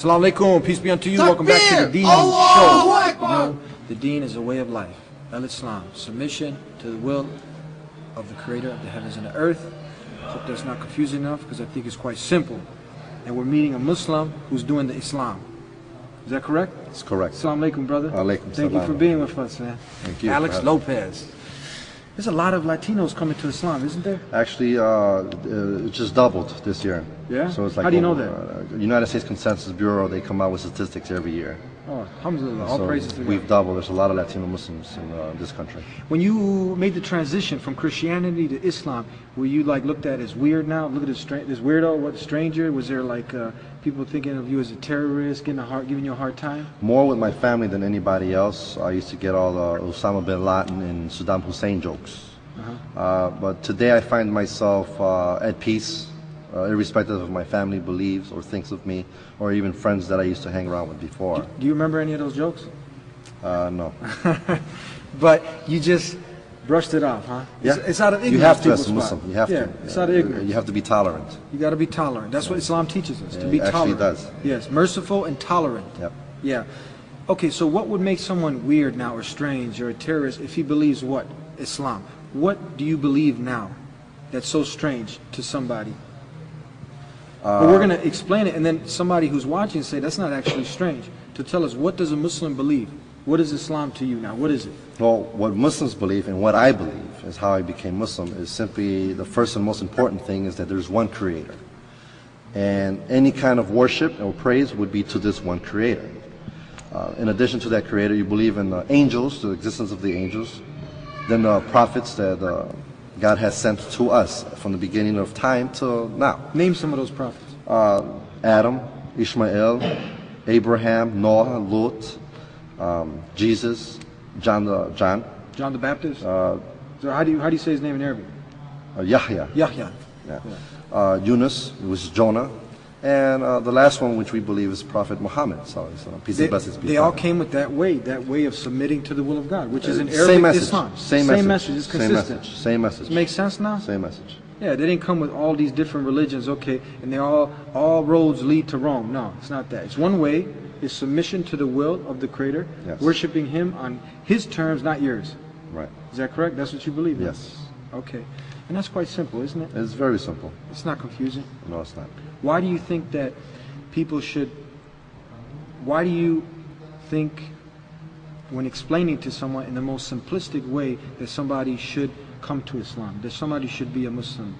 Assalamu alaikum, peace be unto you. Welcome back to the Deen Show. You know, the Deen is a way of life. Al-Islam, submission to the will of the Creator of the heavens and the earth. Hope that's not confusing enough because I think it's quite simple. And we're meeting a Muslim who's doing the Islam. Is that correct? It's correct. Assalamu alaikum, brother. Alaikum Thank you for being with us, man. Thank you. Alex Lopez. There's a lot of Latinos coming to Islam, isn't there? Actually, it just doubled this year. Yeah? So it's like, how do you know that? United States Consensus Bureau, they come out with statistics every year. Oh, alhamdulillah. All so praises to God. we've doubled. There's a lot of Latino Muslims in this country. When you made the transition from Christianity to Islam, were you like looked at as weird now? Look at this weirdo, what stranger? Was there like people thinking of you as a terrorist, giving you a hard time? More with my family than anybody else. I used to get all the Osama bin Laden and Saddam Hussein jokes. But today I find myself at peace, irrespective of my family believes or thinks of me, or even friends that I used to hang around with before. Do you remember any of those jokes? No. But you just brushed it off, huh? Yeah. It's out of ignorance. You have to as a Muslim. You have to. It's out of ignorance. You have to be tolerant. You got to be tolerant. That's what Islam teaches us, to be it actually tolerant. does. Yes, merciful and tolerant. Yep. Yeah. Okay, so what would make someone weird now or strange or a terrorist if he believes what? Islam. What do you believe now that's so strange to somebody? But we're going to explain it, and then somebody who's watching say that's not actually strange. To tell us, what does a Muslim believe? What is Islam to you now? What is it? Well, what Muslims believe and what I believe is how I became Muslim is simply the first and most important thing is that there's one Creator. And any kind of worship or praise would be to this one Creator. In addition to that Creator, you believe in the angels, the existence of the angels, then the prophets that God has sent to us from the beginning of time till now. Name some of those prophets. Adam, Ishmael, Abraham, Noah, Lot, Jesus, John the Baptist. So how do you say his name in Arabic? Yahya. Yahya. Yeah. Yunus, it was Jonah, and the last one, which we believe, is Prophet Muhammad. So peace and blessings be upon him. They all came with that way of submitting to the will of God, which is in Arabic same message, Islam. Same message. It's consistent. Same message. Does it make sense now? Same message. Yeah, they didn't come with all these different religions, okay, and they all roads lead to Rome. No, it's not that. It's one way. It's submission to the will of the Creator, yes. Worshiping Him on His terms, not yours. Right. Is that correct? That's what you believe in? Yes. Okay. And that's quite simple, isn't it? It's very simple. It's not confusing. No, it's not. Why do you think that people should, why do you think when explaining to someone in the most simplistic way that somebody should come to Islam, that somebody should be a Muslim?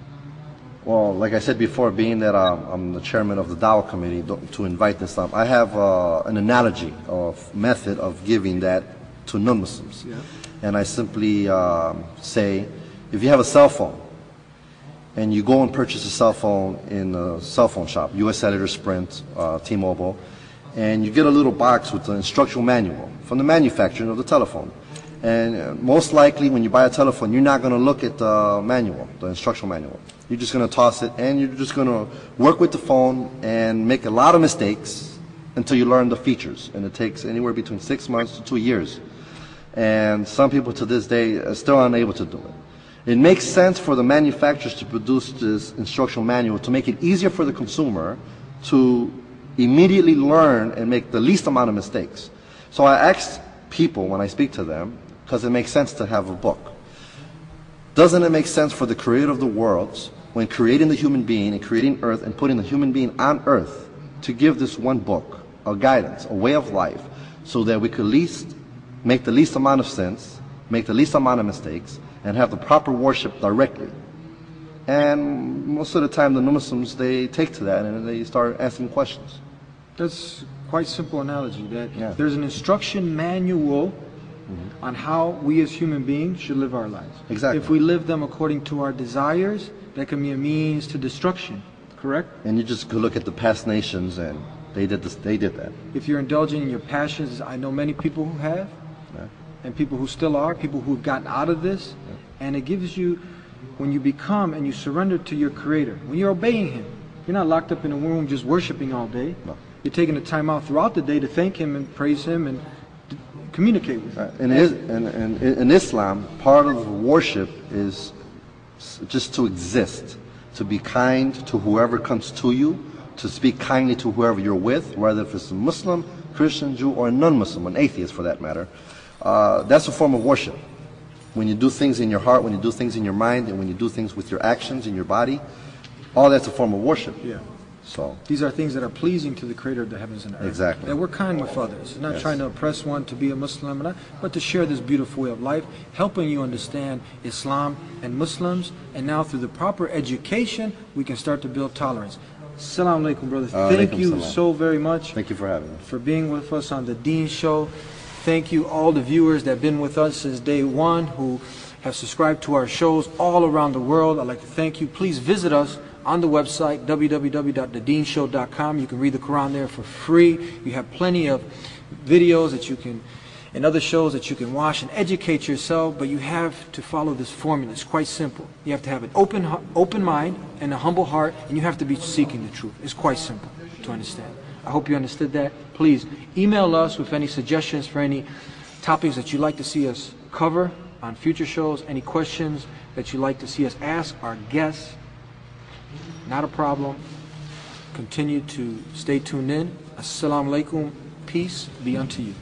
Well, like I said before, being that I'm the chairman of the Dawah committee to invite Islam, I have an analogy of method of giving that to non-Muslims. Yeah. And I simply say, if you have a cell phone and you go and purchase a cell phone in a cell phone shop, US Cellular, Sprint, T-Mobile, and you get a little box with the instructional manual from the manufacturer of the telephone. And most likely when you buy a telephone, you're not going to look at the manual, the instructional manual. You're just going to toss it and you're just going to work with the phone and make a lot of mistakes until you learn the features. And it takes anywhere between 6 months to 2 years. And some people to this day are still unable to do it. It makes sense for the manufacturers to produce this instructional manual to make it easier for the consumer to immediately learn and make the least amount of mistakes. So I ask people when I speak to them, because it makes sense to have a book. Doesn't it make sense for the Creator of the worlds, when creating the human being and creating earth and putting the human being on earth, to give this one book, a guidance, a way of life, so that we could make the least amount of sins, make the least amount of mistakes, and have the proper worship directly? And most of the time the non-Muslims, they take to that and they start asking questions. That's quite simple analogy, that there's an instruction manual on how we as human beings should live our lives. Exactly. If we live them according to our desires, that can be a means to destruction, correct? And you just go look at the past nations and they did that. If you're indulging in your passions, I know many people who have, and people who still are, people who've gotten out of this, and it gives you, when you become and you surrender to your Creator, when you're obeying Him, you're not locked up in a room just worshiping all day. No. You're taking the time out throughout the day to thank Him and praise Him and communicate with Him. In Islam, part of worship is just to exist, to be kind to whoever comes to you, to speak kindly to whoever you're with, whether if it's a Muslim, Christian, Jew, or a non-Muslim, an atheist for that matter. That's a form of worship. When you do things in your heart, when you do things in your mind, and when you do things with your actions in your body, all that's a form of worship. Yeah. So these are things that are pleasing to the Creator of the heavens and earth. Exactly. That we're kind with others, not Yes. trying to oppress one to be a Muslim, but to share this beautiful way of life, helping you understand Islam and Muslims, and now through the proper education, we can start to build tolerance. Assalamu alaikum, brother. Thank you so very much. Thank you for having me. For being with us on the Deen Show. Thank you all the viewers that have been with us since day one, who have subscribed to our shows all around the world. I'd like to thank you. Please visit us on the website, www.thedeenshow.com. You can read the Quran there for free. You have plenty of videos that you can, and other shows that you can watch and educate yourself, but you have to follow this formula. It's quite simple. You have to have an open mind and a humble heart, and you have to be seeking the truth. It's quite simple to understand. I hope you understood that. Please email us with any suggestions for any topics that you'd like to see us cover on future shows, any questions that you'd like to see us ask our guests. Not a problem. Continue to stay tuned in. Assalamu alaikum. Peace be unto you.